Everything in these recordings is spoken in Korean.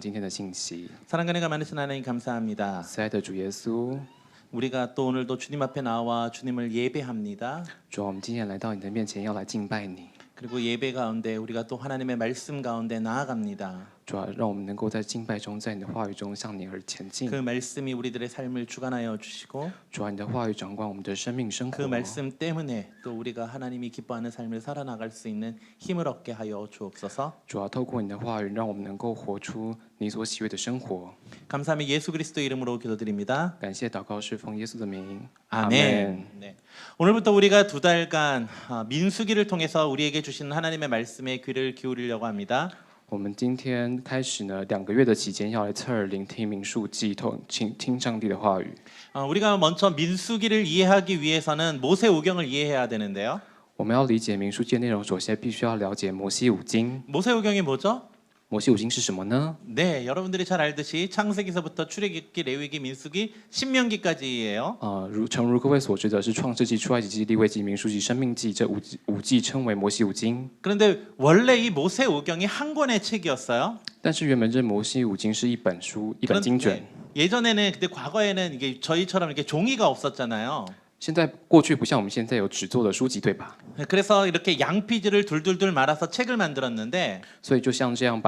今天的信息。 사랑과 은혜가 많으신 하나님 감사합니다. 慈爱的主耶稣， 우리가 또 오늘도 주님 앞에 나와 주님을 예배합니다. 主啊，我们今天来到你的面前，要来敬拜你。 그리고 예배 가운데 우리가 또 하나님의 말씀 가운데 나아갑니다. 主啊，让我们能够在敬拜中，在你的话语中向你而前进。 그 말씀이 우리들의 삶을 주관하여 주시고 主啊，你的话语掌管我们的生命生 그 活。 말씀 때문에 또 우리가 하나님이 기뻐하는 삶을 살아나갈 수 있는 힘을 얻게 하여 주옵소서. 主啊，透过你的话语，让我们能够活出你所喜悦的生活。 감사함이 예수 그리스도 이름으로 기도드립니다. 感谢祷告是奉耶稣的名， 아멘. 네. 오늘부터 우리가 2달간 민수기를 통해서 우리에게 주시는 하나님의 말씀에 귀를 기울이려고 합니다. 我们今天开始呢，2个月的期间要来侧耳聆听民数记，听上帝的话语。 우리가 먼저 민수기를 이해하기 위해서는 모세오경을 이해해야 되는데요. 我们要理解民数记的内容，首先必须要了解摩西五经。 모세오경이 뭐죠? 摩西五经是什么呢？ 네, 여러분들이 잘 알듯이 창세기서부터 출애굽기, 레위기, 민수기, 신명기까지예요. 诚如各位所知的是，创世纪、出埃及记、利未记、民数记、生命记这五记称为摩西五经。 그런데 원래 이 모세오경이 한 권의 책이었어요. 但是原本这摩西五经是一本书，一本经卷。 예전에는 근데 과거에는 이게 저희처럼 이렇게 종이가 없었잖아요. 现在过去不像我们现在有纸做的书籍，对吧？ 그래서 이렇게 양피지를 둘둘둘 말아서 책을 만들었는데 所以就像这样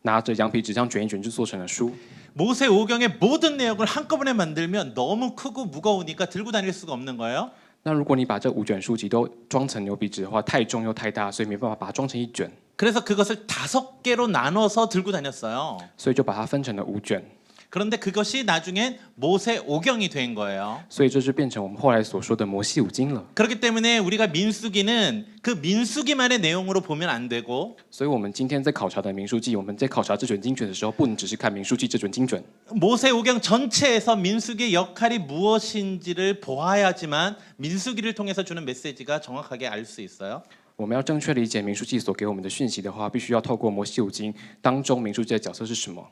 拿着羊皮纸这样卷一卷就做成了书。 모세오경의 모든 내용을 한꺼번에 만들면 너무 크고 무거우니까 들고 다닐 수가 없는 거예요. 那如果你把这5卷书籍都装成牛皮纸的话，太重又太大，所以没办法把它装成一卷， 그래서 그것을 5개로 나눠서 들고 다녔어요. 所以就把它分成了5卷。 그런데 그것이 나중엔 모세오경이 된 거예요. 所以这就变成我们后来所说的摩西五经了。 그렇기 때문에 우리가 민수기는 그 민수기만의 내용으로 보면 안 되고 所以我们今天在考察的民数记，我们在考察这卷经卷的时候，不能只是看民数记这卷经卷， 모세오경 전체에서 민수기의 역할이 무엇인지를 보아야지만 민수기를 통해서 주는 메시지가 정확하게 알 수 있어요. 我们要正确理解民数记所给我们的讯息的话，必须要透过摩西五经当中民数记的角色是什么。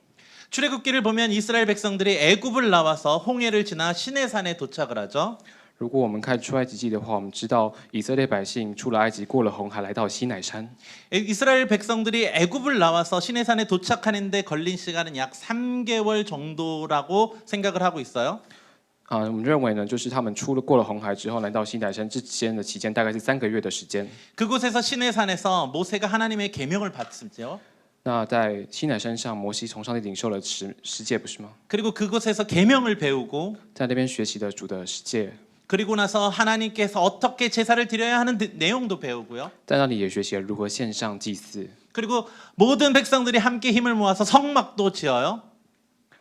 출애굽기를 보면 이스라엘 백성들이 애굽을 나와서 홍해를 지나 시내산에 도착을 하죠. 如果我们看出埃及记的话，我们知道以色列百姓出了埃及，过了红海，来到西乃山。 이스라엘 백성들이 애굽을 나와서 시내산에 도착하는데 걸린 시간은 약 3개월 정도라고 생각을 하고 있어요. 我们认为呢，就是他们过了红海之后，来到西乃山之间的期间，大概是3个月的时间。 그곳에서 시내산에서 모세가 하나님의 계명을 받습니다. 那在西乃山上，摩西从上帝领受了十诫，不是吗？ 그리고 그곳에서 계명을 배우고 在那边学习了主的十诫， 그리고 나서 하나님께서 어떻게 제사를 드려야 하는 내용도 배우고요. 在那里也学习了如何献上祭祀。 그리고 모든 백성들이 함께 힘을 모아서 성막도 지어요.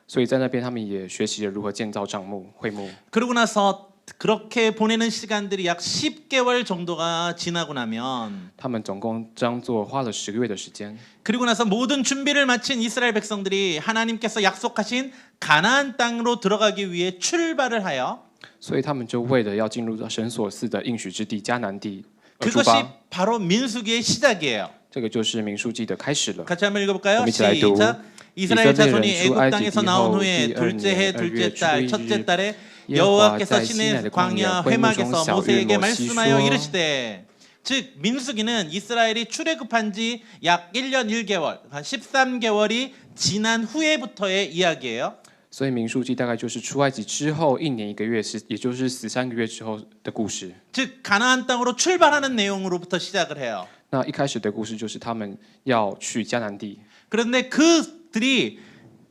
所以在那边他们也学习了如何建造帐幕、会幕。 그러고 나서 그렇게 보내는 시간들이 약 10개월 정도가 지나고 나면 他们总共这样做花了10个月的时间。 그리고 나서 모든 준비를 마친 이스라엘 백성들이 하나님께서 약속하신 가나안 땅으로 들어가기 위해 출발을 하여 所以他们就为了要进入到神所赐的应许之地迦南地而出 그것이 发。 바로 민수기의 시작이에요. 这个就是民数记的开始了。 같이 한번 읽어볼까요? 我们一起来读。 시작. 이스라엘 자손이 이스라엘 애굽 땅에서 주 나온埃及 후에 둘째 해 둘째 달 첫째 달에 耶和华 여호와께서 在西奈 시내 的旷野 광야 会幕中 회막에서 小玉 모세에게 摩西 말씀하여 说 이르시되 즉 민수기는 이스라엘이 출애굽한 지 약 1년 1개월 한 13개월이 지난 후에부터의 이야기예요. 所以民数记大概就是出埃及之后1年1个月，也就是13个月之后的故事。 즉 가나안 땅으로 출발하는 내용으로부터 시작을 해요. 那一开始的故事就是他们要去迦南地， 그런데 그들이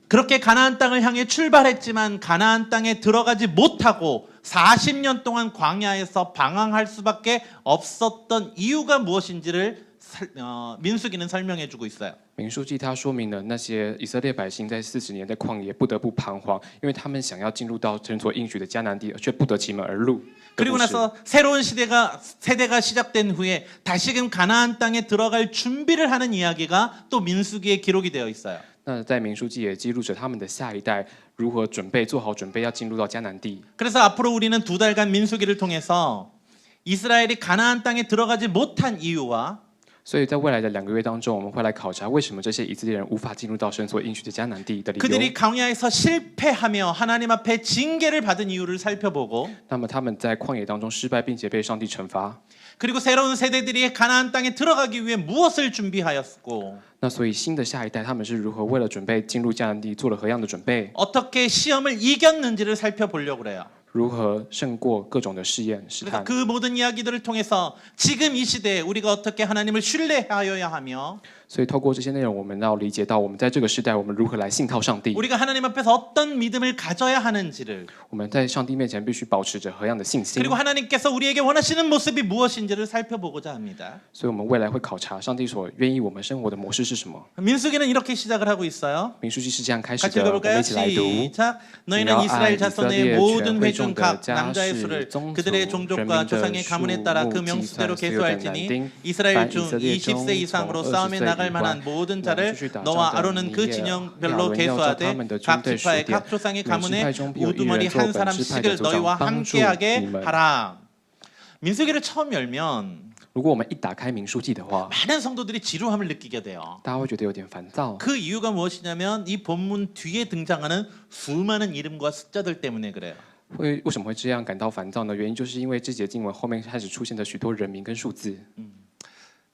그렇게 가나안 땅을 향해 출발했지만 가나안 땅에 들어가지 못하고 40년 동안 광야에서 방황할 수밖에 없었던 이유가 무엇인지를 민수기는 설명해주고 있어요. 民数记它说明了那些以色列百姓在40年的旷野不得不彷徨，因为他们想要进入到神所应许的迦南地，却不得其门而入。 그리고 나서 새로운 세대가 시작된 후에 다시금 가나안 땅에 들어갈 준비를 하는 이야기가 또 민수기에 기록이 되어 있어요. 那在民数记也记录着他们的下一代如何做好准备要进入到迦南地。 그래서 앞으로 우리는 2달간 민수기를 통해서 이스라엘이 가나안 땅에 들어가지 못한 이유와 所以在未来的2个月当中，我们会来考察为什么这些以色列人无法进入到神所应许的迦南地的理由。 그들이 광야에서 실패하며 하나님 앞에 징계를 받은 이유를 살펴보고 那么他们在旷野当中失败，并且被上帝惩罚。 그리고 새로운 세대들이 가나안 땅에 들어가기 위해 무엇을 준비하였고 那所以新的下一代他们是如何为了准备进入迦南地做了何样的准备， 어떻게 시험을 이겼는지를 살펴보려고 그래요. 如何胜过各种的试验试 그래서 探。 그 모든 이야기들을 통해서 지금 이 시대에 우리가 어떻게 하나님을 신뢰하여야 하며 所以透过这些内容，我们要理解到我们在这个时代，我们如何来信靠上帝。 우리가 하나님 앞에서 어떤 믿음을 가져야 하는지를 我们在上帝面前必须保持着何样的信心。 그리고 하나님께서 우리에게 원하시는 모습이 무엇인지를 살펴보고자 합니다. 所以我们未来会考察上帝所愿意我们生活的模式是什么。 민수기는 이렇게 시작을 하고 있어요. 民数记是这样开始 같이 的，我们 읽어볼까요? 一起来读。 시작. 你要 너희는 按 이스라엘 以色 자손의 列 모든 全会 회중 众的 각 家 남자의 室 수를 宗族 그들의 人 종족과 民的 조상의 数 가문에 따라 그 目计 명수대로 算所有的 계수할지니 男丁， 이스라엘 凡以 중 色列中 20세 이상으로 从 싸움에 20岁 나갈 以 만한 外 모든 往 자를 出去打 너와 仗的 아론은 你 그 也 진영별로 亚伦要照他 계수하되 们的军 각 队数 지파의 点， 각 조상의 每支 가문에 派中必有一人 우두머리 做 한 本支派的 사람씩을 族长 너희와 帮助 함께하게 你们。 하라. 민수기를 처음 열면 如果我们一打开民数记的话， 많은 성도들이 지루함을 느끼게 돼요. 大家会觉得有点烦躁。 그 이유가 무엇이냐면 이 본문 뒤에 등장하는 수많은 이름과 숫자들 때문에 그래요. 为什么会这样感到烦躁呢？原因就是因为这节经文后面开始出现的许多人名跟数字。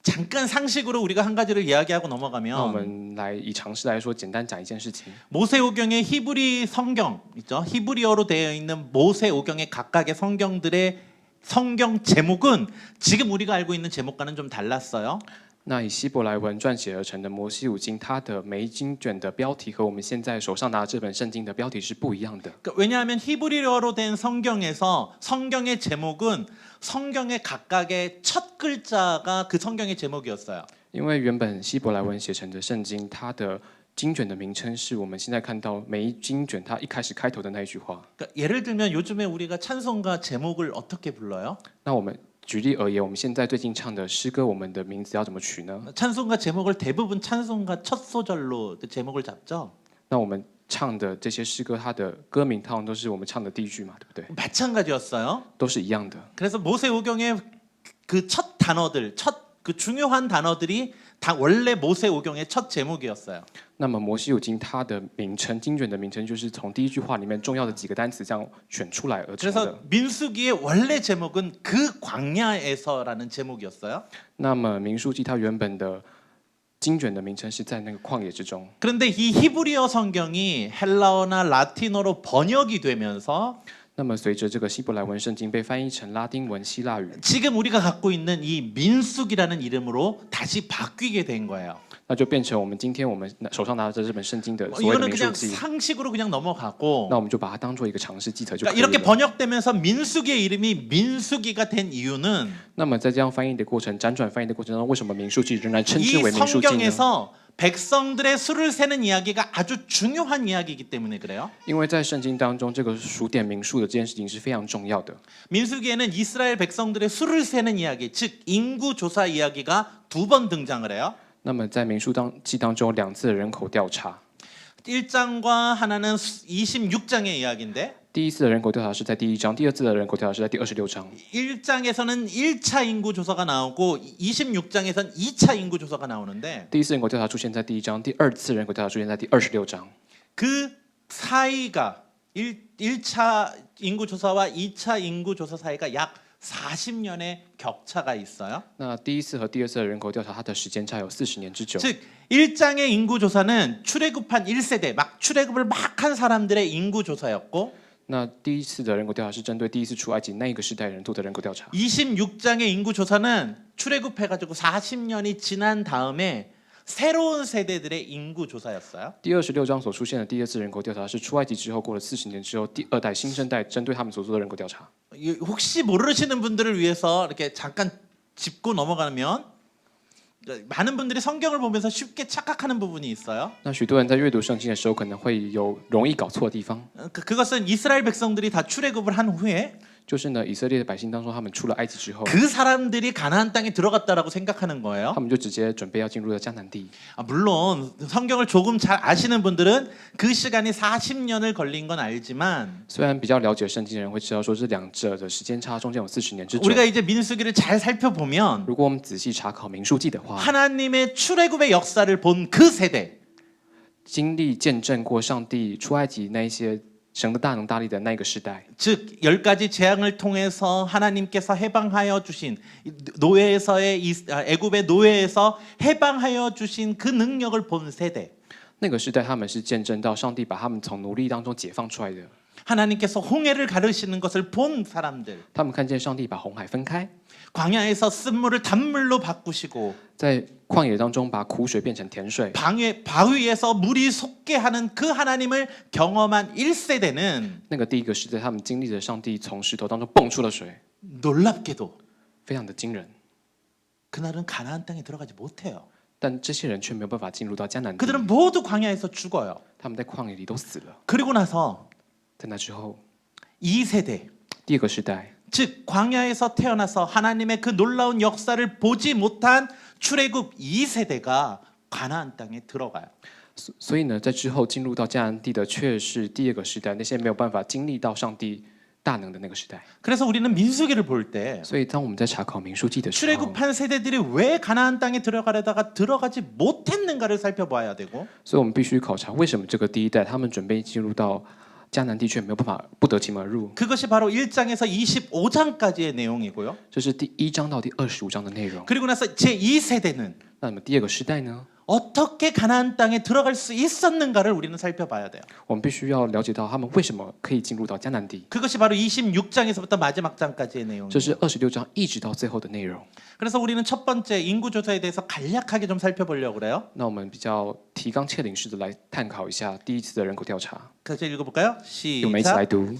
잠깐 상식으로 우리가 한 가지를 이야기하고 那我 넘어가면 们来以常识来说，简单讲一件事情。 모세오경의 히브리 성경 있죠? 히브리어로 되어 있는 모세오경의 각각의 성경들의 성경 제목은 지금 우리가 알고 있는 제목과는 좀 달랐어요. 那以希伯来文撰写而成的摩西五经，它的每一经卷的标题和我们现在手上拿这本圣经的标题是不一样的。 그러니까 왜냐하면 히브리어로 된 성경에서 성경의 제목은 성경의 각각의 첫 글자가 그 성경의 제목이었어요. 因为原本希伯来文写成的圣经，它的经卷的名称是我们现在看到每一经卷它一开始开头的那一句话。 그러니까 예를 들면 요즘에 우리가 찬송가 제목을 어떻게 불러요? 那我们举例而言，我们现在最近唱的诗歌，我们的名字要怎么取呢？ 찬송가 제목을 대부분 찬송가 첫 소절로 그 제목을 잡죠. 那我们唱的这些诗歌，它的歌名通常都是我们唱的第一句嘛，对不对？ 마찬가지였어요. 都是一样的。 그래서 모세오경의 그 첫 단어들, 첫 그 중요한 단어들이 다 원래 모세오경의 첫 제목이었어요. 那么摩西五经它的名称，经卷的名称就是从第一句话里面重要的几个单词这样选出来而成的。 그래서 민수기의 원래 제목은 그 광야에서라는 제목이었어요. 那么民数记它原本的经卷的名称是在那个旷野之中。 그런데 이 히브리어 성경이 헬라어나 라틴어로 번역이 되면서 那么随着这个希伯来文圣经被翻译成拉丁文、希腊语， 지금 우리가 갖고 있는 이 민수기라는 이름으로 다시 바뀌게 된 거예요. 那就变成我们今天我们手上拿着这本圣经的所谓的 이거는 民数 그냥 记。 상식으로 그냥 넘어가고 那我们就把它当做一个常识记载就可 그러니까 以 이렇게 了。 번역되면서 민수기의 이름이 민수기가 된 이유는 那么在这样翻译的过程、辗转翻译的过程中，为什么民数记仍然称之 이 为民数记呢？ 성경에서 백성들의 수를 세는 이야기가 아주 중요한 이야기이기 때문에 그래요. 因为在圣经当中，这个数点民数的这件事情是非常重要的。 민수기에는 이스라엘 백성들의 수를 세는 이야기, 즉 인구 조사 이야기가 2번 등장을 해요. 那么在民数记当中有2次的人口调查， 1장과 하나는 26장의 이야기인데 第一次的人口调查是在第1章，第2次的人口调查是在第26章。 1장에서는 1차 인구 조사가 나오고 26장에서는 2차 인구 조사가 나오는데 第一次人口调查出现在第1章，第2次人口调查出现在第26章。 그 사이가 1차 인구 조사와 2차 인구 조사 사이가 약 40년의 격차가 있어요. 那第一次和第2次的人口调查，它的时间差有40年之久。 즉 1장의 인구 조사는 출애굽한 1세대 막 출애굽을 막 한 사람들의 인구 조사였고 那第一次的人口调查是针对第一次出埃及那个时代人做的人口调查。 26장의 인구 조사는 출애굽해가지고 40년이 지난 다음에 새로운 세대들의 인구 조사였어요. 第26章所出现的第2次人口调查是出埃及之后过了40年之后，第2代新生代针对他们所做的人口调查。 혹시 모르시는 분들을 위해서 이렇게 잠깐 짚고 넘어가면 많은 분들이 성경을 보면서 쉽게 착각하는 부분이 있어요. 那许多人在阅读圣经的时候，可能会有容易搞错的地方， 그것은 이스라엘 백성들이 다 출애굽을 한 후에 就是呢，以色列的百姓当中，他们出了埃及之后， 그 사람들이 가나안 땅에 들어갔다라고 생각하는 거예요. 他们就直接准备要进入了迦南地。 물론 성경을 조금 잘 아시는 분들은 그 시간이 40년을 걸린 건 알지만 虽然比较了解圣经的人会知道说，这两者的时间差中间有40年之久。 우리가 이제 민수기를 잘 살펴보면 如果我们仔细查考民数记的话， 하나님의 출애굽의 역사를 본 그 세대 经历见证过上帝出埃及那一些神的大能大力的那个时代。 즉 10가지 재앙을 통해서 하나님께서 해방하여 주신 노예에서의 애굽의 노예에서 해방하여 주신 그 능력을 본 세대. 那个时代，他们是见证到上帝把他们从奴隶当中解放出来的。 하나님께서 홍해를 가르시는 것을 본 사람들. 他们看见上帝把红海分开， 광야에서 쓴물을 단물로 바꾸시고 在旷野当中把苦水变成甜水， 바위에서 물이 솟게 하는 그 하나님을 경험한 1세대는 那个第一个时代，他们经历了上帝从石头当中蹦出了水， 놀랍게도 非常的惊人。 그날은 가나안 땅에 들어가지 못해요. 但这些人却没有办法进入到迦南地， 그들은 모두 광야에서 죽어요. 他们在旷野里都死了。 그리고 나서 在那之后， 2세대 第二个时代， 즉 광야에서 태어나서 하나님의 그 놀라운 역사를 보지 못한 출애굽 2세대가 가나안 땅에 들어가요. 所以呢，在之后进入到迦南地的却是第二个时代，那些没有办法经历到上帝大能的那个时代。 그래서 우리는 민수기를 볼 때 所以当我们在查考民数记的时候， 출애굽한 세대들이 왜 가나안 땅에 들어가려다가 들어가지 못했는가를 살펴봐야 되고 所以我们必须考察为什么这个第一代他们准备进入到迦南地却没有办法不得其门而入。 그것이 바로 1장에서 25장까지의 내용이고요. 这是第1章到第25章的内容。 그리고 나서 제2세대는 那么第二个时代呢？ 어떻게 가나안 땅에 들어갈 수 있었는가를 우리는 살펴봐야 돼요. 我们必须要了解到他们为什么可以进入到迦南地。 그것이 바로 26장에서부터 마지막 장까지의 这 내용이에요. 是26章一直到最后的内容。 그래서 우리는 첫 번째 인구 조사에 대해서 간략하게 좀 살펴보려고 그래요. 那我们比较提纲挈领式的来探讨一下第一次的人口调查。 그래서 읽어볼까요? 我们一起来 시작. 读。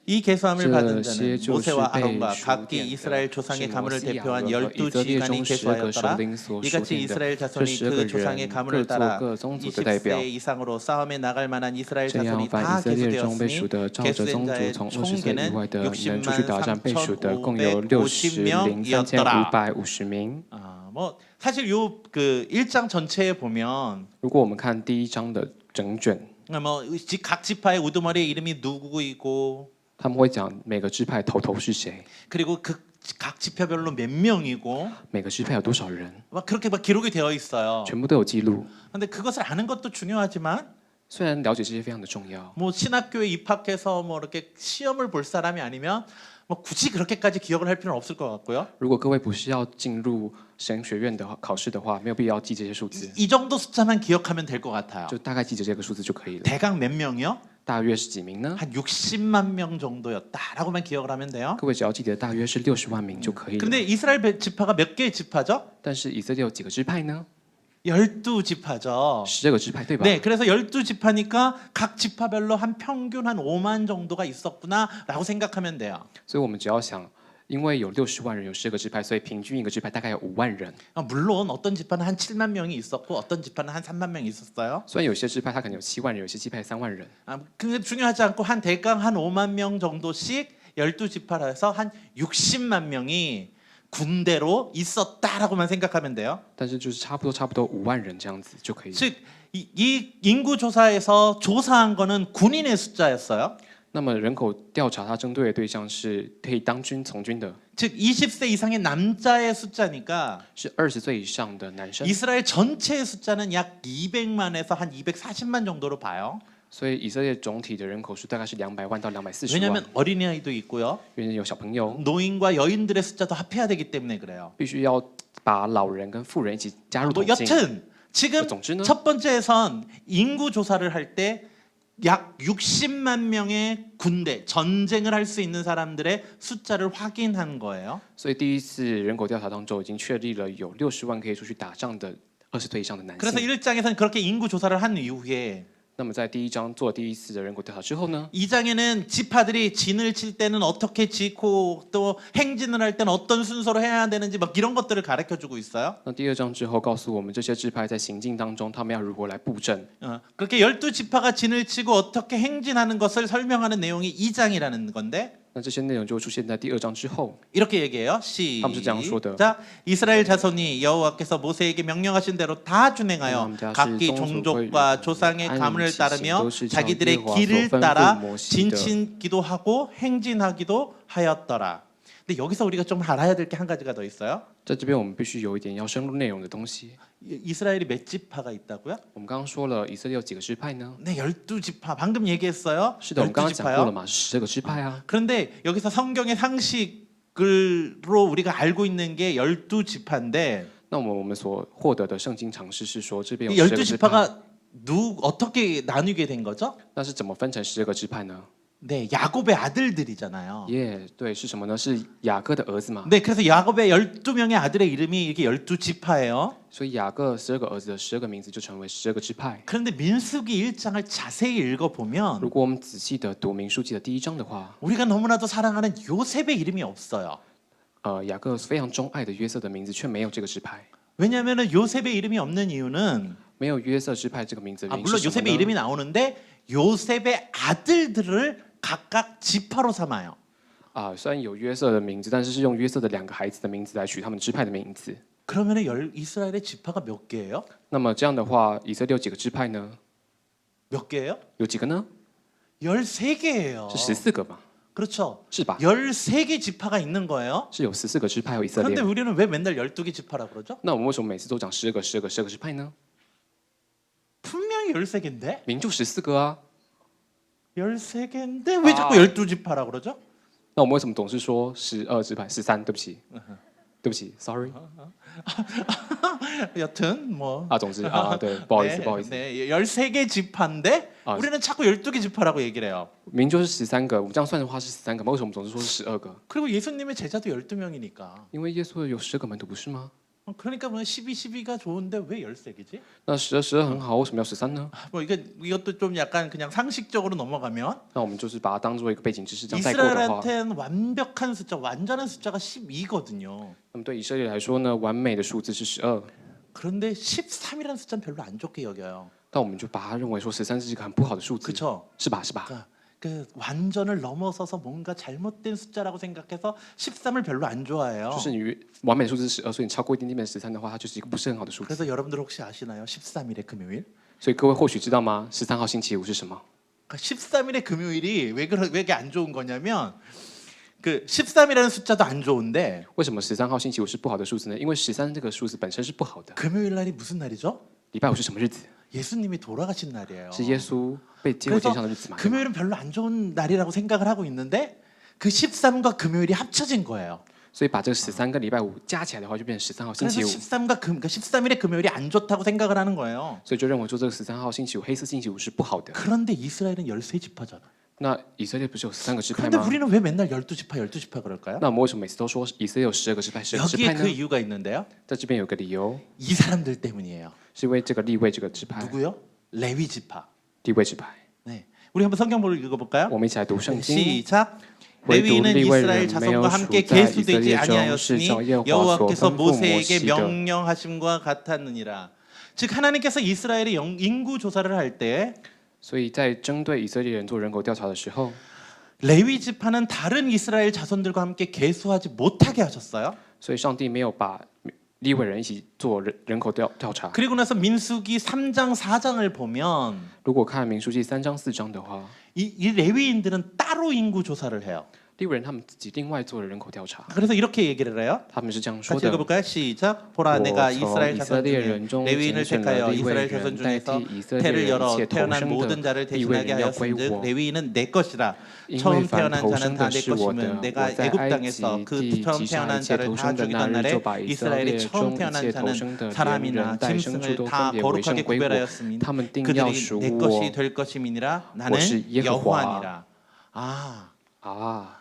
이 개수함을 받은 자는 这些就是 모세와 被 아론과 数 각기 点的 이스라엘 조상의 是 가문을 摩西亚 대표한 和 12 以色列 지간이 中12个首 개수하였더라. 领所属 이같이 定 이스라엘 的这 자손이 12 그 个 조상의 人 가문을 各做 따라 各宗族的代表。 20세 이상으로 싸움에 나갈 만한 이스라엘 这样， 자손이 凡 다 以色列中被 계수되었으니 数的，照着宗 계수된 族 자의 从20岁以 총계는 外的能出去 60만 打仗被数的，共有 3,550명이었더라. 60,3550名。 뭐 사실 요 그 1장 전체에 보면 如果我们看第1章的整卷， 뭐 각 지파의 우두머리에 이름이 누구이고 他们会讲每个支派头是谁， 그리고 그 각 지파별로 몇 명이고 每个支派有多少人， 막 그렇게 막 기록이 되어 있어요. 全部都有记录。 근데 그것을 아는 것도 중요하지만 虽然了解这些非常的重要， 뭐 신학교에 입학해서 뭐 이렇게 시험을 볼 사람이 아니면 뭐 굳이 그렇게까지 기억을 할 필요는 없을 것 같고요. 如果各位不是要进入神学院的考试的话，没有必要记这些数字， 이 정도 숫자만 기억하면 될 것 같아요. 就大概记着这个数字就可以了。 대강 몇 명이요? 大约是几名呢？ 한 60만 명 정도였다라고만 기억을 하면 돼요. 各位只要记得大约是60万名就可以了。 근데 이스라엘 지파가 몇 개의 지파죠? 但是以色列有几个支派呢？ 12지파죠. 12个支派，对吧？ 네, 그래서 12지파니까 각 지파별로 한 평균 한 5만 정도가 있었구나라고 생각하면 돼요. 所以我们只要想，因为有60万人，有12个支派，所以平均一个支派大概有5万人。 물론 어떤 지파는 한 7만 명이 있었고 어떤 지파는 한 3만 명이 있었어요. 虽然有些支派它可能有7万人，有些支派3万人， 근데 중요하지 않고 한 대강 한 5만 명 정도씩 12지파라 해서 한 60만 명이 군대로 있었다라고만 생각하면 돼요. 但是就是差不多5万人这样子就可以了。 즉 이 인구 조사에서 조사한 거는 군인의 숫자였어요. 那么人口调查，它针对的对象是可以当军从军的， 즉 20세 이상의 남자의 숫자니까 是20岁以上的男生。 이스라엘 전체의 숫자는 약 200만에서 한 240만 정도로 봐요. 所以以色列总体的人口数大概是200万到240万， 왜냐하면 어린아이도 있고요. 因为有小朋友， 노인과 여인들의 숫자도 합해야 되기 때문에 그래요. 必须要把老人跟妇人一起加入 뭐 统计。 여튼 지금 总之呢， 첫 번째에선 인구 조사를 할 때 약 60만 명의 군대 전쟁을 할 수 있는 사람들의 숫자를 확인한 거예요. 所以第一次人口调查当中已经确立了有60万可以出去打仗的20岁以上的男 그래서 性。 1장에서는 그렇게 인구 조사를 한 이후에 那么在第一章做第一次的人口调查之后呢， 2장에는 지파들이 진을 칠 때는 어떻게 짓고 또 행진을 할 때는 어떤 순서로 해야 되는지 막 이런 것들을 가르쳐 주고 있어요. 那第二章之后告诉我们这些支派在行进当中他们要如何来布阵。 그렇게 12지파가 진을 치고 어떻게 행진하는 것을 설명하는 내용이 2장이라는 건데 那这些内容就会出现在第二章之后。 이렇게 얘기해요. 他们是这样说的。 시작. 이스라엘 자손이 여호와께서 모세에게 명령하신 대로 다 준행하여 각기 종족과 조상의 가문을 따르며 자기들의 길을 따라 진친기도 하고 행진하기도 하였더라. 근데 여기서 우리가 좀 알아야 될 게 한 가지가 더 있어요. 在这边我们必须有一点要深入内容的东西。 이스라엘이 몇 지파가 있다고요? 我们刚刚说了以色列有几个支派呢？ 네, 12지파. 방금 얘기했어요. 是的，我们刚刚讲过了 12지파요. 嘛，是12个支派啊。 그런데 여기서 성경의 상식으로 우리가 알고 있는 게 12지파인데 那我们所获得的圣经常识是说，这边 이 有12个支派， 12지파가 어떻게 나누게 된 거죠? 那是怎么分成12个支派呢？ 네, 야곱의 아들들이잖아요. 耶，对，是什么呢？是雅各的儿子嘛。 네, 그래서 야곱의 12명의 아들의 이름이 이렇게 12지파예요. 所以雅各12个儿子的12个名字就成为12个支派。 그런데 민수기 1장을 자세히 읽어보면 如果我们仔细的读民数记的第1章的话， 우리가 너무나도 사랑하는 요셉의 이름이 없어요. 雅各非常钟爱的约瑟的名字却没有这个支派。 왜냐하면 요셉의 이름이 없는 이유는 没有约瑟支派这个名字的原因 물론 是什么 요셉의 呢？ 이름이 나오는데 요셉의 아들들을 각각 지파로 삼아요. 虽然有约瑟的名字，但是是用约瑟的2个孩子的名字来取他们支派的名字。 그러면 이스라엘의 지파가 몇 개예요? 那么这样的话，以色列有几个支派呢？ 몇 개예요? 有几个呢？ 13개예요. 是14个嘛？ 그렇죠. 是吧？ 13개 지파가 있는 거예요. 是有14个支派有以色列 그런데 。 우리는 왜 맨날 12개 지파라 그러죠? 那我们为什么每次都讲12个、12个、12个支派呢？ 분명히 13개인데? 明就14个啊。 13개인데 왜 자꾸 12지파라 그러죠? 那我们为什么总是说12支派13？对不起，对不起，sorry。 여튼 뭐 总之对，不好意思，不好意思。 네, 13개 지파인데 아, 우리는 자꾸 12개 지파라고 얘기를 해요. 明就是13个，我们这样算的话是13个嘛？为什么我们总是说是12个？ 그리고 예수님의 제자도 12명이니까. 因为耶稣有12个门徒，不是吗？ 그러니까 뭐 12가 좋은데 왜 13개지? 那12很好，为什么要13呢？ 뭐 이것도 좀 약간 그냥 상식적으로 넘어가면 那我们就是把它当做一个背景知识这样带过的话， 이스라엘한테는 완벽한 숫자, 완전한 숫자가 12거든요. 那么对以色列来说呢，完美的数字是12， 그런데 13이라는 숫자는 별로 안 좋게 여겨요. 但我们就把它认为说13是一个很不好的数字， 그렇죠? 是吧？是吧？ 그러니까 그 완전을 넘어서서 뭔가 잘못된 숫자라고 생각해서 13을 별로 안 좋아해요. 就是你完美的数字是12，所以你超过一点点的13的话，它就是一个不是很好的数字。 그래서 여러분들 혹시 아시나요? 13일의 금요일? 所以各位或许知道吗？13号星期五是什么？ 13일의 금요일이 왜 이렇게 안 좋은 거냐면 그 13이라는 숫자도 안 좋은데 为什么13号星期五是不好的数字呢？因为13这个数字本身是不好的。 금요일 날이 무슨 날이죠? 礼拜五是什么日子？ 예수님이 돌아가신 날이에요. 是耶稣被接回天上的日子嘛？ 금요일은 별로 안 좋은 날이라고 생각을 하고 있는데 그 13과 금요일이 합쳐진 거예요. 所以把这个13跟礼拜五加起来的话，就变成13号星 그래서 期五。 그러니까 13일의 금요일이 안 좋다고 생각을 하는 거예요. 所以就认为说这个13号星期五黑色星期五是不好的。 그런데 이스라엘은 13지파잖아. 那以色列不是有13个支派 그런데 吗？ 우리는 왜 맨날 12지파 그럴까요? 那我们为什么每次都说以色列有12个支派、12个支 여기에 派 그 呢？ 이유가 있는데요. 在这边有个理由， 이 사람들 때문이에요. 是因为这个立位这个支派， 누구요? 레위 지파. 立位支派。 네. 우리 한번 성경을 읽어볼까요? 我们一起来读圣经。 시작. 唯独 레위인은 利未 이스라엘 人没有 자손과 属 함께 在以色 계수되지 列中，是 아니하였으니 照耶和华所 여호와께서 吩咐摩西 모세에게 的。 명령하심과 같았느니라. 즉 하나님께서 이스라엘의 인구 조사를 할 때 所以在针对以色列人做人口调查的时候， 레위 지파는 다른 이스라엘 자손들과 함께 계수하지 못하게 하셨어요. 所以上帝没有把利未人一起做人口调查。 그리고 나서 민수기 3장 4장을 보면 如果看民数记3章4章的话， 이 레위인들은 따로 인구 조사를 해요. 利未人他们自己另外做了人口调查， 그래서 이렇게 얘기를 해요. 他们是这样说 같이 的。 읽어볼까요? 시작. 보라 내가 我从 이스라엘 以色 자손 列 중에 人中 레위인을 拣选 택하여 了利未 이스라엘 자손 人，代 중에서 替以色列 태를 人一 열어 切投 태어난 生 모든 的 자를 利未 대신하게 人要归 하였은즉 我。 레위인은 내 것이라 因为 처음 凡 태어난 投 자는 生 다 的 내 是我 것이면 的， 내가 我在 애굽 埃 땅에서 及 그 地 처음 击杀 태어난 一切 자를 投 다 生的 죽이던 那日， 날에 就把以色 이스라엘의 列 처음 中一 태어난 切投 자는 生的连 사람이나 人带牲畜 짐승을 都 다 分别为 거룩하게 圣归我， 구별하였으니 他们定要 그들이 属 내 我 것이 될 것임이니라 나는 我是耶和华。 여호와니라. 아, 啊！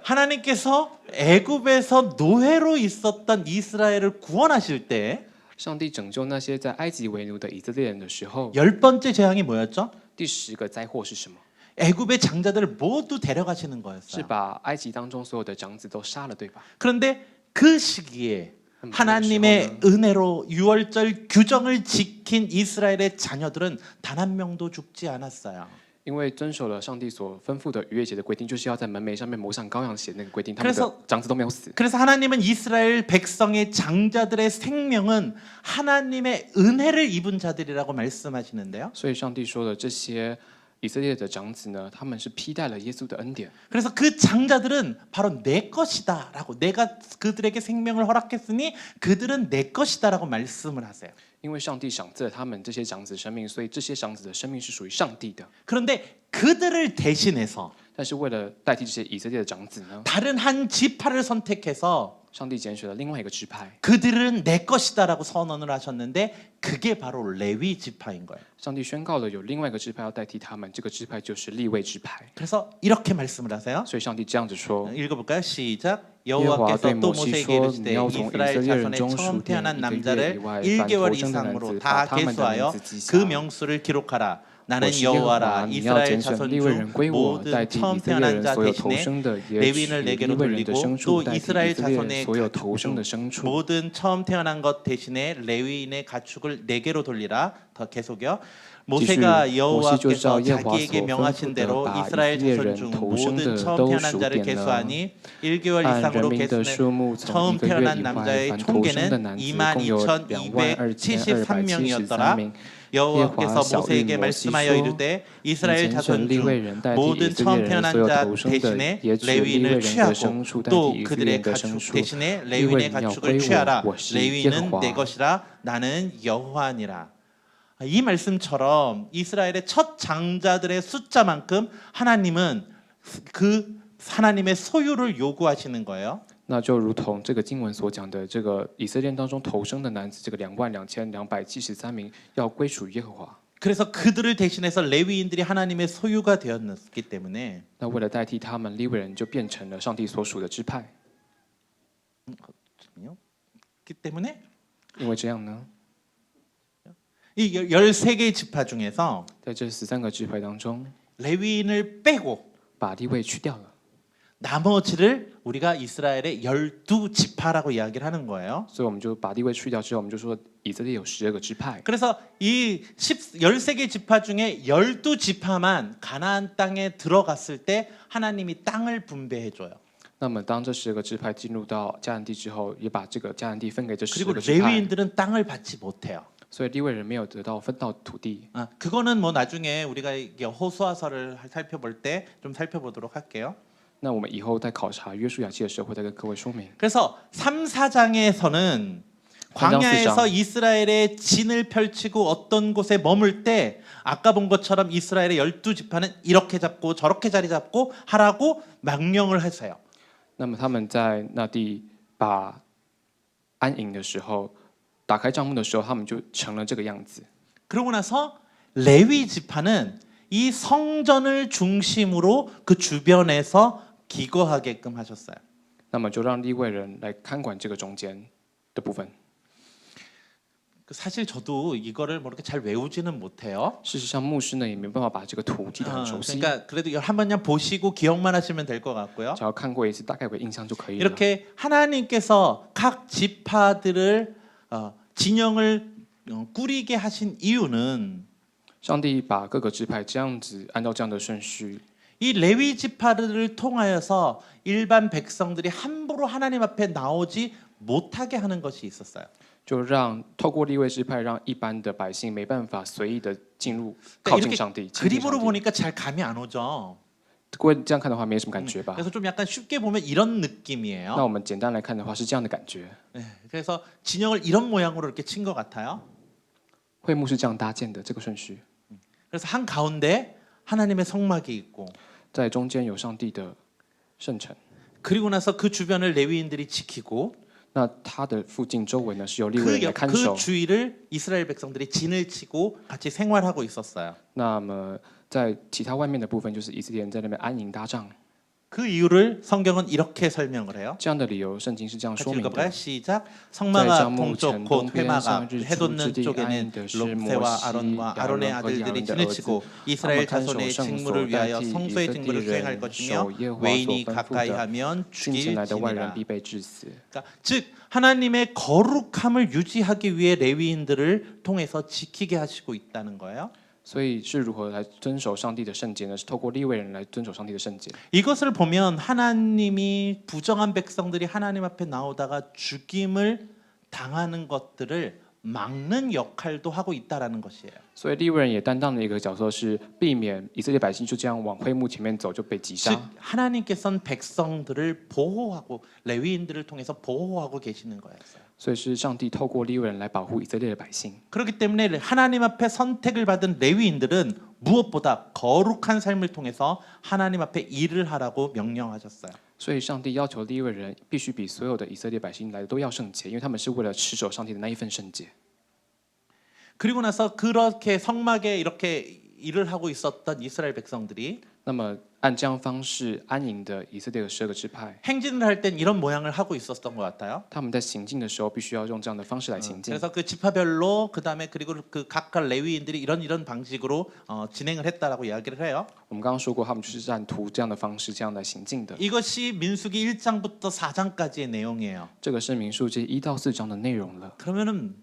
하나님께서 애굽에서 노예로 있었던 이스라엘을 구원하실 때 上帝拯救那些在埃及为奴的以色列人的时候， 10번째 재앙이 뭐였죠? 第10个灾祸是什么？ 애굽의 장자들을 모두 데려가시는 是 거였어요. 把埃及当中所有的长子都杀了，对吧？ 그런데 그 시기에 하나님의 은혜로 유월절 규정을 지킨 이스라엘의 자녀들은 단 한 명도 죽지 않았어요. 因为遵守了上帝所吩咐的逾越节的规定，就是要在门楣上面抹上羔羊血那个规定，他们的长子都没有死。 그래서 하나님은 이스라엘 백성의 장자들의 생명은 하나님의 은혜를 입은 자들이라고 말씀하시는데요. 所以上帝说的这些以色列的长子呢，他们是披戴了耶稣的恩典。 그래서 그 장자들은 바로 내 것이다라고 내가 그들에게 생명을 허락했으니 그들은 내 것이다라고 말씀을 하세요. 因为上帝赏赐了他们这些长子生命，所以这些长子的生命是属于上帝的。 그런데 그들을 대신해서 但是为了代替这些以色列的长子呢， 다른 한 지파를 선택해서 上帝拣选了另外一个支派。 그들은 내 것이다라고 선언을 하셨는데 그게 바로 레위 지파인 거예요. 上帝宣告了有另外一个支派要代替他们，这个支派就是利未支派。 그래서 이렇게 말씀을 하세요. 所以上帝这样子说： 읽어볼까요? 시작. 耶和华对 여호와께서 또 摩西 모세에게 说：“你 이르시되 要从以色 이스라엘 列人 자손의 中 처음 数点 태어난 1个月以 남자를 外，凡 1개월 头生的男 이상으로 子，把 다 他们的名 계수하여 字记下 그 。 명수를 기록하라. 我 나는 是耶和华， 여호와라. 你要 이스라엘 拣选 자손 利未 중 人归我，代 모든 替以 처음 色列 태어난 人 자 所有头 대신에 生的，也取 레위인을 利 내게로 未人的 돌리고 牲畜 또 代替以 이스라엘 色列 자손의 所有 가축 头生的 중 牲畜。 모든 처음 태어난 것 대신에 레위인의 가축을 내게로 돌리라. 더 계속요. 모세가 继续， 여호와께서 耶和华 자기에게 所吩咐 명하신 的， 대로 把以 이스라엘 色列 자손 人 중 头生 모든 的 처음 都 태어난 数 자를 点了。 계수하니 1개월 按人 이상으로 民的 계수는 数目，从 처음 1个月 태어난 以外， 남자의 凡头生的 총계는 男子共有 22,273명이었더라. 22,273名。 여호와께서 小谕 모세에게 摩西 말씀하여 说： 이르되 你 이스라엘 拣选 자손 利未 중 人代替以 모든 色列 처음 人 태어난 所有 자 头生的， 대신에 也取利未 레위인을 人的 취하고 牲畜代替 또 以色列 그들의 人的牲 가축 畜。 대신에 利未 레위인의 人要 가축을 归我， 취하라. 我是耶和 레위인은 내 华。 것이라. 나는 여호와니라. 이 말씀처럼 이스라엘의 첫 장자들의 숫자만큼 하나님은 그 하나님의 소유를 요구하시는 거예요. 那就如同这个经文所讲的，这个以色列当中头生的男子，这个22,273名要归属耶和华。 그래서 그들을 대신해서 레위인들이 하나님의 소유가 되었기 때문에 那为了代替他们，利未人就变成了上帝所属的支派。 그 때문에 因为这样呢， 이 13개 지파 중에서 在这13个支派当中， 레위인을 빼고 把利未去掉了， 나머지를 우리가 이스라엘의 12지파라고 이야기를 하는 거예요. 所以我们就把利未去掉之后，我们就说以色列有12个支派。 그래서 이 13개 지파 중에 12지파만 가나안 땅에 들어갔을 때 하나님이 땅을 분배해 줘요. 那么当这12个支派进入到迦南地之后，也把这个迦南地分给这10 그리고 个支派， 레위인들은 땅을 받지 못해요. 所以利未人没有得到分到土地。 그거는 뭐 나중에 우리가 호수아서를 살펴볼 때 좀 살펴보도록 할게요. 那我们以后在考察约书亚记的时候，会再跟各位说明。 그래서 3, 4장에서는 광야에서 이스라엘의 진을 펼치고 어떤 곳에 머물 때 아까 본 것처럼 이스라엘의 12지파는 이렇게 잡고 저렇게 자리 잡고 하라고 명령을 했어요. 那么他们在那地把安营的时候，打开帐幕的时候，他们就成了这个样子。 그러고 나서 레위 지파는 이 성전을 중심으로 그 주변에서 기거하게끔 하셨어요. 那么就让利未人来看管这个中间的部分。 사실 저도 이거를 뭐 이렇게 잘 외우지는 못해요. 事实上，牧师呢也没办法把这个图记得很熟悉， 그러니까 그래도 한번 그냥 보시고 기억만 하시면 될 것 같고요. 只要看过一次，大概有个印象就可以了。 이렇게 하나님께서 각 지파들을 진영을 꾸리게 하신 이유는 上帝把各个支派这样子按照这样的顺序， 이 레위 지파들을 통하여서 일반 백성들이 함부로 하나님 앞에 나오지 못하게 하는 것이 있었어요. 就让透过利未支派，让一般的百姓没办法随意的进入靠近上帝。亲近上 그림으로 帝 보니까 잘 감이 안 오죠. 各位这样看的话，没什么感觉吧？ 그래서 좀 약간 쉽게 보면 이런 那 느낌이에요. 我们简单来看的话，是这样的感觉。 네, 그래서 진영을 이런 모양으로 이렇게 친 것 같아요. 会幕是这样搭建的，这个顺序， 그래서 한 가운데 하나님의 성막이 있고 在中间有上帝的圣城， 그리고 나서 그 주변을 레위인들이 지키고 那它的附近周围呢是由利未 그, 人来看守 그 。 주위를 이스라엘 백성들이 진을 치고 같이 생활하고 있었어요. 那么在其他外面的部分，就是以色列人在那边安营搭帐。 그 이유를 성경은 이렇게 설명을 해요. 这样的理由，圣经是这样 같이 说明 읽어볼까요? 的。 시작. 在 성막아 帐幕 동쪽 城 곧 东边 회마가 向日出之 해돋는 地安营 쪽에는 的是 롭세와 摩西、 아론과 亚 아론의 伦和亚 아들들이 伦的 진을 儿子。 치고 他 이스라엘 们看守 자손의 圣所， 직무를 代 위하여 替以 성소의 色 직무를 列 수행할 人 것이며 守耶和华所 외인이 吩咐 가까이 的。 하면 近前 죽일 来的外人 지니라. 必被致死。 그러니까 즉 하나님의 거룩함을 유지하기 위해 레위인들을 통해서 지키게 하시고 있다는 거예요. 所以是如何来遵守上帝的圣洁呢？是透过利未人来遵守上帝的圣洁。 이것을 보면 하나님이 부정한 백성들이 하나님 앞에 나오다가 죽임을 당하는 것들을 막는 역할도 하고 있다라는 것이에요. 所以利未人也担当了一个角色，是避免以色列百姓就这样往会幕前面走就被击 즉 杀。 하나님께서는 백성들을 보호하고 레위인들을 통해서 보호하고 계시는 거였어요. 所以是上帝透过利未人来保护以色列的百姓。 그렇기 때문에 하나님 앞에 선택을 받은 레위인들은 무엇보다 거룩한 삶을 통해서 하나님 앞에 일을 하라고 명령하셨어요. 所以上帝要求利未人必须比所有的以色列百姓来的都要圣洁，因为他们是为了持守上帝的那一份圣洁。 그리고 나서 그렇게 성막에 이렇게 일을 하고 있었던 이스라엘 백성들이 那么按这样方式安营的以色列的12个支派， 행진을 할 땐 이런 모양을 하고 있었던 것 같아요. 他们在行进的时候必须要用这样的方式来行进。 그래서 그 지파별로 그다음에 그리고 그 각각 레위인들이 이런 방식으로 진행을 했다라고 이야기를 해요. 我们刚刚说过，他们就是按图这样的方式这样来行进的。 이것이 민수기 1장부터 4장까지의 내용이에요. 这个是民数记1到4章的内容了。 그러면은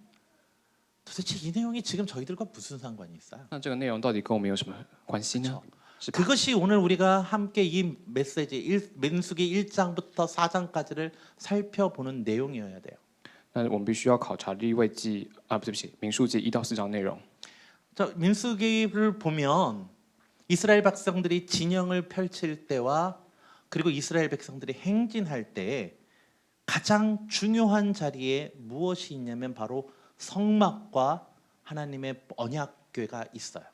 도대체 이 내용이 지금 저희들과 무슨 상관이 있어요? 那这个内容到底跟我们有什么关系呢？ 是吧？ 그것이 오늘 우리가 함께 이 메시지 민수기 1장부터 4장까지를 살펴보는 내용이어야 돼요. 那我们必须要考察利未记啊，对不起，民数记1到4章内容。 자, 민수기를 보면 이스라엘 백성들이 진영을 펼칠 때와 그리고 이스라엘 백성들이 행진할 때 가장 중요한 자리에 무엇이 있냐면 바로 성막과 하나님의 언약궤가 있어요.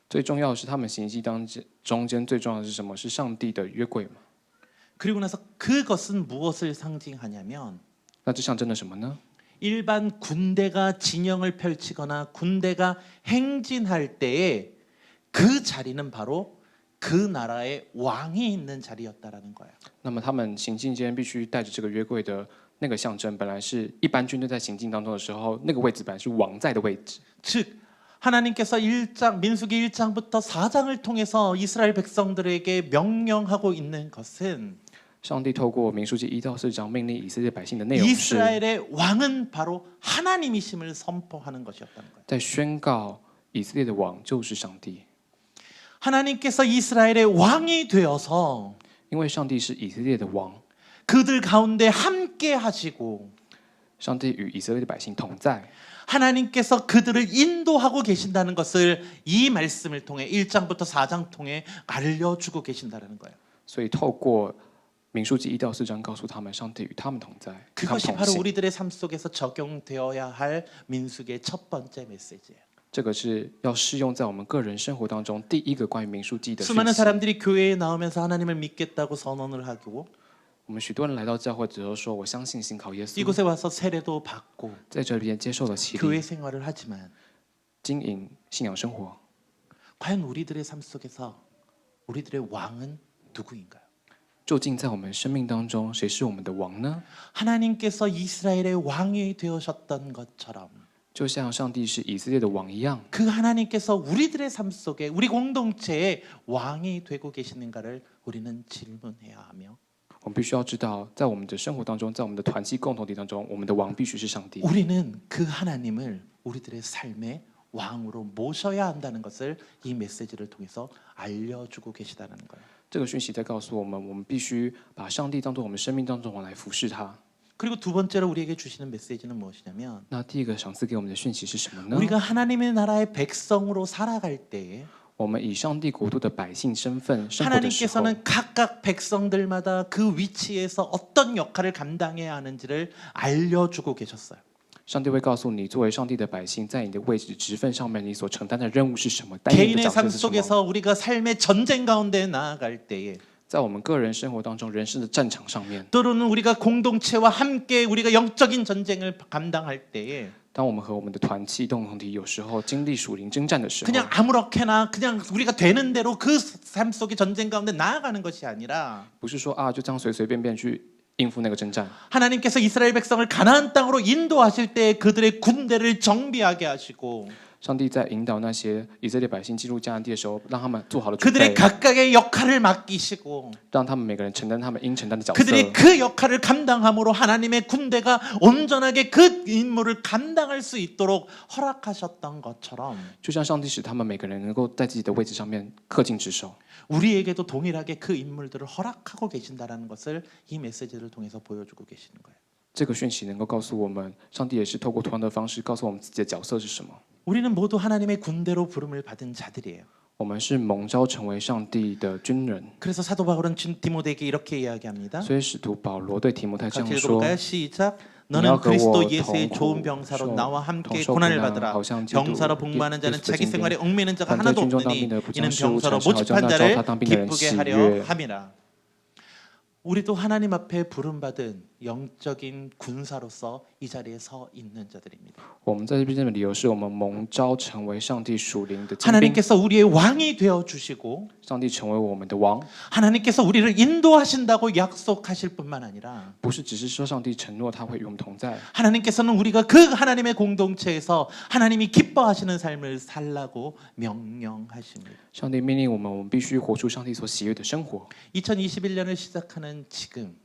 最重要的是，他们行迹中间最重要的是什么？是上帝的约柜嘛？ 그리고 나서 그것은 무엇을 상징하냐면 那这象征了什么呢？ 일반 군대가 진영을 펼치거나 군대가 행진할 때에 그 자리는 바로 그 나라의 왕이 있는 자리였다라는 거예요. 那么他们行进间必须带着这个约柜的那个象征，本来是一般军队在行进当中的时候，那个位置本来是王在的位置。 즉 하나님께서 민수기 1장부터 4장을 통해서 이스라엘 백성들에게 명령하고 있는 것은 上帝透过民数记1到4章命令以色列百姓的内容是 이스라엘의 왕은 바로 하나님이심을 선포하는 것이었다는 거예요. 在宣告以色列的王就是上帝， 하나님께서 이스라엘의 왕이 되어서 因为上帝是以色列的王， 그들 가운데 함께 하시고 上帝与以色列的百姓同在。 하나님께서 그들을 인도하고 계신다는 것을 이 말씀을 통해 1장부터 4장 통해 알려주고 계신다는 거예요. 所以透过民数记1到4章告诉他们，上帝与他们同在，与他们 그것이 同 바로 行。 우리들의 삶 속에서 적용되어야 할 민수기의 첫 번째 메시지예요. 这个是要适用在我们个人生活当中第一个关于民数记的讯 수많은 息。 사람들이 교회에 나오면서 하나님을 믿겠다고 선언을 하고 我们许多人来到教会之后说：“我相信信靠耶稣， 이곳에 와서 세례도 받고 在这边接受了洗 교회 礼， 생활을 하지만 经营信仰生活。 과연 우리들의 삶 속에서 우리들의 왕은 누구인가요? 究竟在我们生命当中，谁是我们的王呢？ 하나님께서 이스라엘의 왕이 되어셨던 것처럼 就像上帝是以色列的王一样， 그 하나님께서 우리들의 삶 속에 우리 공동체의 왕이 되고 계시는가를 우리는 질문해야 하며 我们必须要知道，在我们的生活当中，在我们的团契共同体当中，我们的王必须是上帝。 우리는 그 하나님을 우리들의 삶의 왕으로 모셔야 한다는 것을 이 메시지를 통해서 알려주고 계시다는 거예요. 这个讯息在告诉我们，我们必须把上帝当做我们生命当中王来服侍他。 그리고 두 번째로 우리에게 주시는 메시지는 무엇이냐면 那第一个赏赐给我们的讯息是什么呢？ 우리가 하나님의 나라의 백성으로 살아갈 때에 我们以上帝国度的百姓身份生活的时候， 하나님께서는 각각 백성들마다 그 위치에서 어떤 역할을 감당해야 하는지를 알려주고 계셨어요. 上帝会告诉你，作为上帝的百姓，在你的位置职分上面，你所承担的任务是什么，担任的 개인의 角 삶 色是什么。 속에서 우리가 삶의 전쟁 가운데 나아갈 때에 在我们个人生活当中，人生的战场上面， 또는 우리가 공동체와 함께 우리가 영적인 전쟁을 감당할 때에 当我们和我们的团契共同体有时候经历属灵征战的时候， 그냥 아무렇게나 그냥 우리가 되는 대로 그 삶 속의 전쟁 가운데 나아가는 것이 아니라 不是说啊就这样随随便便去应付那个征战。 하나님께서 이스라엘 백성을 가나안 땅으로 인도하실 때 그들의 군대를 정비하게 하시고 上帝在引导那些以色列百姓进入迦南地的时候，让他们做好了准 그들의 备， 각각의 역할을 맡기시고 让他们每个人承担他们应承担的角色。 그들이 그 역할을 감당함으로 하나님의 군대가 온전하게 그 임무를 감당할 수 있도록 허락하셨던 것처럼 就像上帝使他们每个人能够在自己的位置上面恪尽职守， 우리에게도 동일하게 그 인물들을 허락하고 계신다라는 것을 이 메시지를 통해서 보여주고 계시는 거예요. 这个讯息能够告诉我们，上帝也是透过同样的方式告诉我们自己的角色是什么。 우리는 모두 하나님의 군대로 부름을 받은 자들이에요. 我们是蒙召成为上帝的军人， 그래서 사도 바울은 디모데에게 이렇게 이야기합니다. 所以使徒保罗对提摩太这 같이 样说： 읽어볼까요? 시작. 你要 너는 和我 그리스도 예수의 同苦 좋은 병사로 受 나와 同 함께 受苦 고난을 难， 받으라. 好像基督 병사로 복무하는 자는 耶稣的 자기 精兵 생활에 얽매이는 자가 反对 하나도 军中当 없느니 兵的不 이는 将事务 병사로 产生，好像 모집한 那召 자를 他当兵的人 기쁘게 喜 하려 悦。 함이라. 우리도 하나님 앞에 부름받은 영적인 군사로서 이 자리에 서 있는 자들입니다. 我们在这边的理由是我们蒙召成为上帝属灵的精兵， 하나님께서 우리의 왕이 되어 주시고 上帝成为我们的王， 하나님께서 우리를 인도하신다고 약속하실 뿐만 아니라 不是只是说上帝承诺他会与我们同在， 하나님께서는 우리가 그 하나님의 공동체에서 하나님이 기뻐하시는 삶을 살라고 명령하십니다. 上帝命令我们必须活出上帝所喜悦的生活。 2021년을 시작하는 지금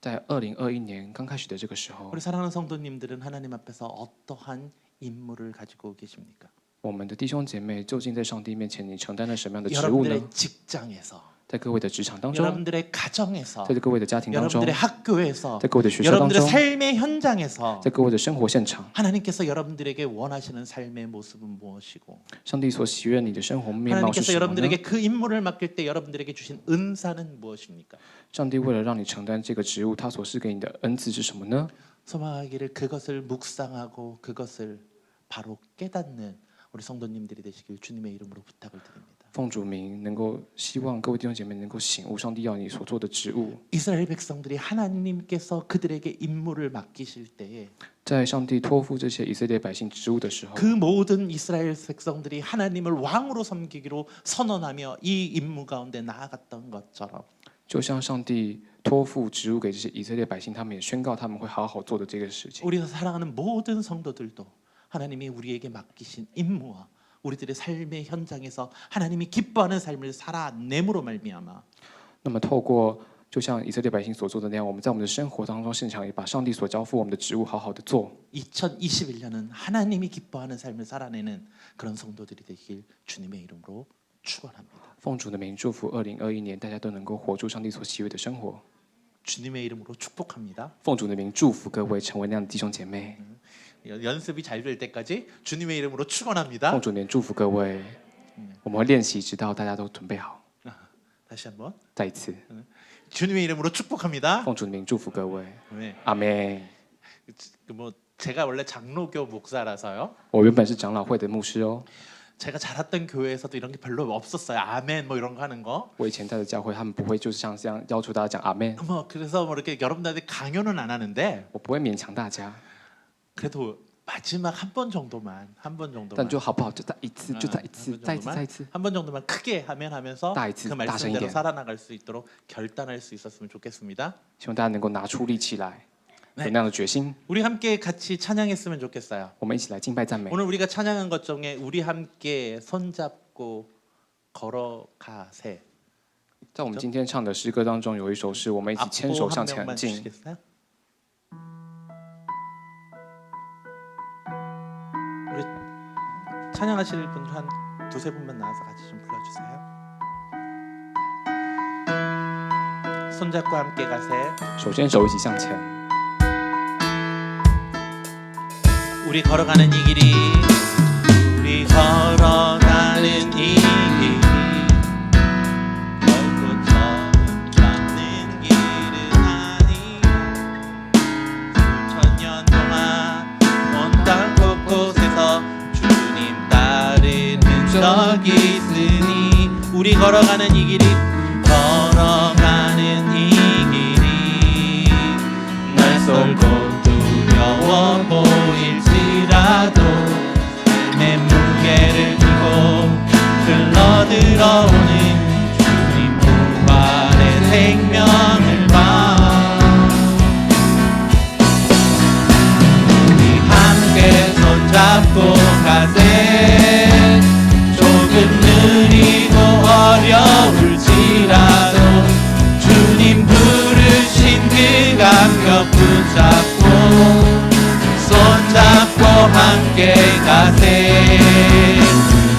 在2021年刚开始的这个时候， 우리 사랑하는 성도님들은 하나님 앞에서 어떠한 임무를 가지고 계십니까? 我们的弟兄姐妹究竟在上帝面前，你承担了什么样的职务呢？ 여러분들의 직장에서 在各位的职场当中， 여러분들의 가정에서 在各位的家庭当中， 여러분들의 학교에서 在各位的学校当 여러분들의 中， 삶의 현장에서 在各位的生活现场， 하나님께서 여러분들에게 원하시는 삶의 모습은 무엇이고 上帝所喜悦你的生活面貌是 하나님께서 什么呢？ 여러분들에게 그 임무를 맡길 때 여러분들에게 주신 은사는 무엇입니까? 上帝为了让你承担这个职务，他所赐给你的恩赐是什么呢？ 소망하기를 그것을 묵상하고 그것을 바로 깨닫는 우리 성도님들이 되시길 주님의 이름으로 부탁을 드립니다. 奉主名，能够希望各位弟兄姐妹能够醒悟上帝要你所做的职务。 이스라엘 백성들이 하나님께서 그들에게 임무를 맡기실 때에 在上帝托付这些以色列百姓职务的时候， 그 모든 이스라엘 백성들이 하나님을 왕으로 섬기기로 선언하며 이 임무 가운데 나아갔던 것처럼 就像上帝托付职务给这些以色列百姓，他们也宣告他们会好好做的这个事情。 우리가 사랑하는 모든 성도들도 하나님이 우리에게 맡기신 임무와 우리들의 삶의 현장에서 하나님이 기뻐하는 삶을 살아내므로 말미암아 那么透过就像以色列百姓所做的那样，我们在我们的生活当中，现场也把上帝所交付我们的职务好好的做。 2021년은 하나님이 기뻐하는 삶을 살아내는 그런 성도들이 되길 주님의 이름으로 축원합니다. 奉主的名祝福2021年，大家都能够活出上帝所喜悦的生活。 주님의 이름으로 축복합니다. 奉主的名祝福各位成为那样的弟兄姐妹。 연습이 잘 될 때까지 주님의 이름으로 축원합니다. 奉主的名祝福各位，我们会练习直到大家都准备好。 다시 한번 再一次， 주님의 이름으로 축복합니다. 奉主的名祝福各位。 네. 阿妹， 뭐 제가 원래 장로교 목사라서요. 我原本是长老会的牧师哦， 제가 자랐던 교회에서도 이런 게 별로 없었어요. 아멘 뭐 이런 거 하는 거. 我以前在的教会，他们不会就是像这样要求大家讲阿妹， 뭐 그래서 뭐 이렇게 여러분들한테 강요는 안 하는데 我不会勉强大家， 그래도 마지막 한 번 정도만 但就好不好？就再一次，就再一次，再一次，再一次。 한 번 정도만 크게 하면서 다이츠, 그 다시게. 말씀대로 살아나갈 수 있도록 결단할 수 있었으면 좋겠습니다. 希望大家能够拿出力气来， 네 有那样的决心。 우리 함께 같이 찬양했으면 좋겠어요. 我们一起来敬拜赞美。 오늘 우리가 찬양한 것 중에 우리 함께 손잡고 걸어가세. 在我们今天唱的诗歌当中，有一首是我们一起牵 앞보 手 한 向前 명만 进。 주시겠어요? 우리 찬양하실 분들 한 두세 분만 나와서 같이 좀 불러주세요. 손잡고 함께 가세. 手牵手一起向前。 우리 걸어가는 이 길이 우리 걸어가는 이 길이 결코 처음 잡는 길은 아니야. 수천 년 동안 온 땅 곳곳에서 주님 따르는 적이 있으니 우리 걸어가는 이 길이 걸어가는 이 길이 날 쏠고 두려워 보일지라도 내 무게를 지고 흘러들어오는 주님 부활의 생명을 봐. 우리 함께 손잡고 가세. 조금 느리고 어려울지라도 주님 부르신 그 감격 붙잡고 손잡고 함께 가세.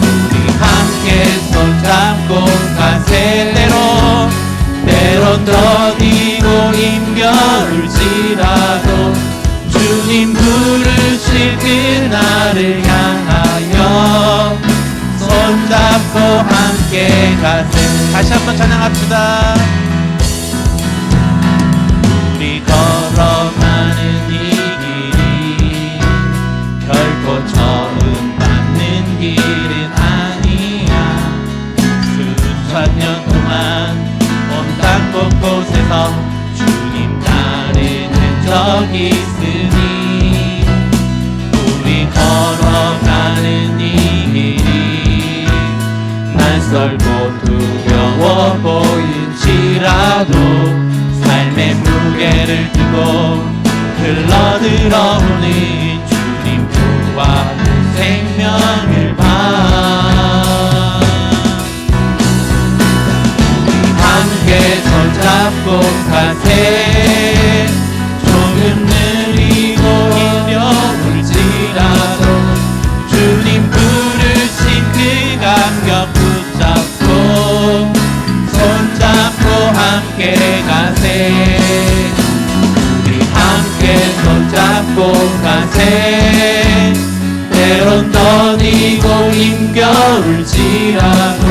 우리 함께 손잡고 가세. 때론 더디고 힘겨울지라도 손잡고 함께 가세. 다시 한번 찬양합시다. 우리 걸어가는 이 길이 결코 처음 받는 길은 아니야. 수천 년 동안 온 땅 곳곳에서 주님 따르는 적이 있으니 우리 걸어가는 이 길이 낯설고 두려워 보일지라도 삶의 무게를 두고 흘러들어오는 주님 부와 생명을 봐. 우리 함께 손잡고 가세. 조금 느리고 힘겨울지라도 주님 부르신 그 감격 붙잡고 손잡고 함께 가세. 우리 함께 손잡고 가세. 때론 떠니고 힘겨울지라도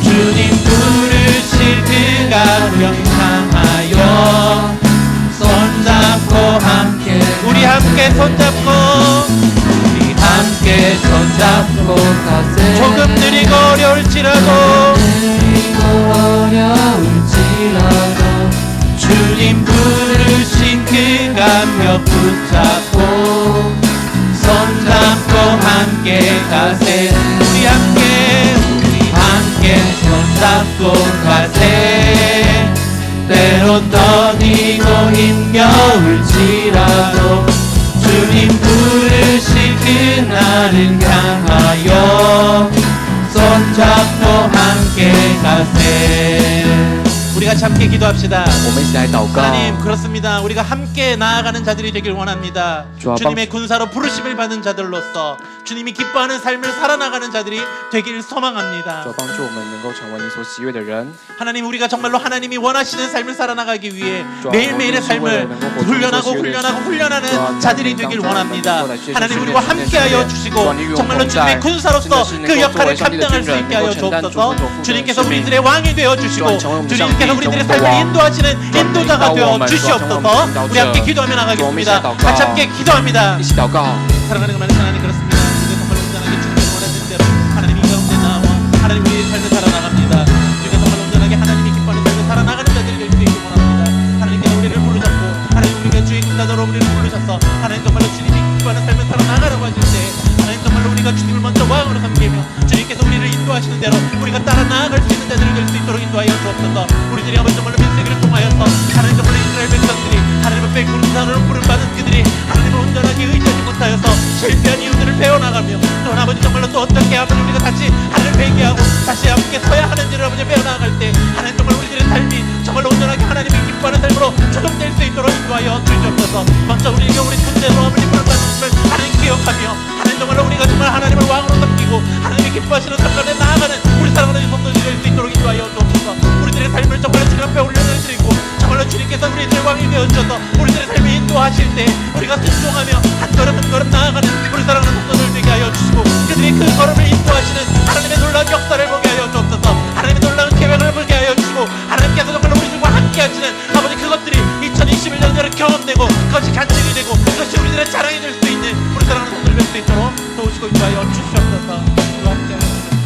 주님 부르실 그 감격 향하여 손잡고 함께. 우리 함께 손잡고 우리 함께 손잡고 가세. 조금 느리고 어려울지라도 주님 부르신 그 감격 붙잡고 손잡고 함께 가세. 우리 함께 손잡고 가세. 때론 떠니고 힘겨울지라도 주님 부르신 그날을 향하여 손잡고 함께 가세. 우리 같이 함께 기도합시다. 我们一起来祷告。 하나님, 그렇습니다. 우리가 함께 나아가는 자들이 되길 원합니다. 주와 주님의 군사로 부르심을 받은 자들로서 주님이 기뻐하는 삶을 살아나가는 자들이 되길 소망합니다. 主帮助我们能够成为你所喜悦的人。 하나님, 우리가 정말로 하나님이 원하시는 삶을 살아나가기 위해 주와 매일매일의 삶을 모든 훈련하고 훈련하는 자들이 되길 원합니다. 하나님, 우리와 함께하여 주시고 정말로 주님의 군사로서 그 역할을 감당할 수 있게 하여 주옵소서. 주님께서 우리들의 왕이 되어 주시고 주님께서 우리들의 삶을 인도하시는 인도자가 되어 주시옵소서. 우리 함께 기도하며 나가겠습니다. 같이 함께 기도합니다. 一起祷告。 사랑하는 그 많은 하나님, 그렇습니다. 우리가 정말 온전하게 주님의 원하시는 대로 하나님 이 가운데 나와 하나님 우리의 삶을 살아나갑니다. 우리가 정말 온전하게 하나님이 기뻐하는 삶을 살아나가는 자들이 될 수 있길 원합니다. 하나님께서 우리를 부르셨고 하나님 우리가 주의 군사자로 우리를 부르셔서 하나님 정말로 주님이 기뻐하는 삶을 살아나가라고 하실 때 하나님 정말로 우리가 주님을 먼저 왕으로 섬기며 주님께서 우리를 인도하시는 대로 우리가 따라 나아갈 수 있는 자들이 될 수 있도록 인도하여 주옵소서. 우리들이 한번 정말로 민세기를 통하여서 하나님 정말로 이스라엘 백성들이 하나님의 백군사로 부름받은 그들이 하나님을 온전하게 의지하지 못하여서 실패한 이유들을 배워나가며 또 아버지 정말로 또 어떻게 하면 우리가 다시 하나님을 회개하고 다시 함께 서야 하는지를 아버지 배워나갈 때 하나님 정말 우리들의 삶이 정말로 온전하게 하나님이 기뻐하는 삶으로 조정될 수 있도록 인도하여 주시옵소서. 먼저 우리가 우리 군대로 아버지 부름받은 것을 하나님 기억하며 하나님 정말로 우리가 정말 하나님을 왕으로 섬기고 하나님이 기뻐하시는 삶 가운데 나아가는 우리 사랑하는 성도들이 될 수 있도록 인도하여 주옵소서. 우리들의 삶을 정말로 주님 앞에 올려드리고 정말로 주님께서 우리들의 왕이 되어주셔서 우리들의 삶을 인도하실 때 우리가 순종하며 한 걸음 한 걸음 나아가는 우리 사랑하는 성도들 되게 하여 주시고 그들이 그 걸음을 인도하시는 하나님의 놀라운 역사를 보게 하여 주옵소서. 하나님의 놀라운 계획을 보게 하여 주시고 하나님께서 정말로 우리들과 함께 하시는 아버지 그것들이 2021년을 경험되고 그것이 간증이 되고 그것이 우리들의 자랑이 될 수 있는 우리 사랑하는 성도들 될 수 있도록 도우시고 인도하여 주시옵소서. 주와 함께 하여 주옵소서.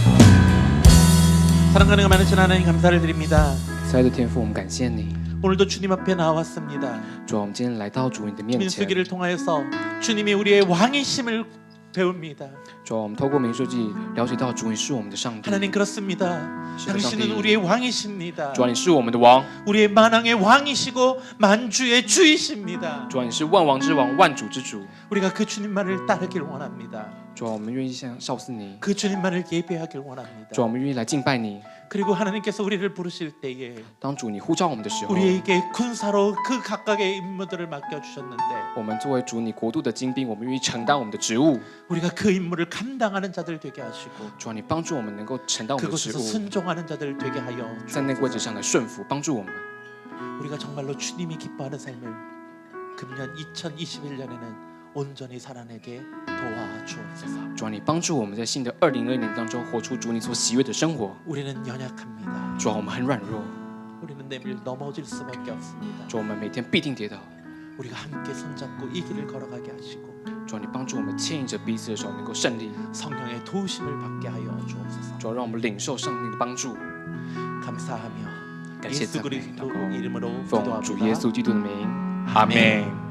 사랑하는 많으신 하나님 감사를 드립니다. 亲爱的天父，我们感谢你。 오늘도 주님 앞에 나왔습니다. 主啊，我们今天来到主你的面前。 민수기를 통하여서 주님이 우리의 왕이심을 배웁니다. 主啊，我们透过民数记了解到主你是我们的上帝。 하나님 그렇습니다. 당신은 우리의 왕이십니다. 主啊，你是我们的王。 우리의 만왕의 왕이시고 만주의 주이십니다. 主啊，你是万王之王，万主之主。 우리가 그 주님만을 따르길 원합니다. 主啊，我们愿意效似你。 그 주님만을 예배하길 원합니다. 主啊，我们愿意来敬拜你。 그리고 하나님께서 우리를 부르실 때에 当主你呼召我们的时候， 우리에게 군사로 그 각각의 임무들을 맡겨주셨는데 我们作为主你国度的精兵，我们愿意承担我们的职务。 우리가 그 임무를 감당하는 자들 되게 하시고 主啊，你帮助我们能够承担我们的职 그곳에서 务， 순종하는 자들 되게 하여 在那个位置上来顺服，帮助我们。 우리가 정말로 주님이 기뻐하는 삶을 금년 2021년에는 온전히 살아내게 도와주옵소서. 主啊，你帮助我们在新的2020年当中活出主你所喜悦的生活。 우리는 연약합니다. 主啊，我们很软弱， 우리는 내밀 넘어질 수밖에 없습니다. 主啊，我们每天必定跌倒。 우리가 함께 손잡고 이 길을 걸어가게 하시고 主啊，你帮助我们牵引着彼此的手，能够胜利。 성령의 도우심을 받게 하여 주옵소서. 主啊，让我们领受上帝的帮助。 감사하며 感谢 예수 赞美 그리스도 祷告， 이름으로 奉主 기도합니다. 耶稣基督的名，阿门。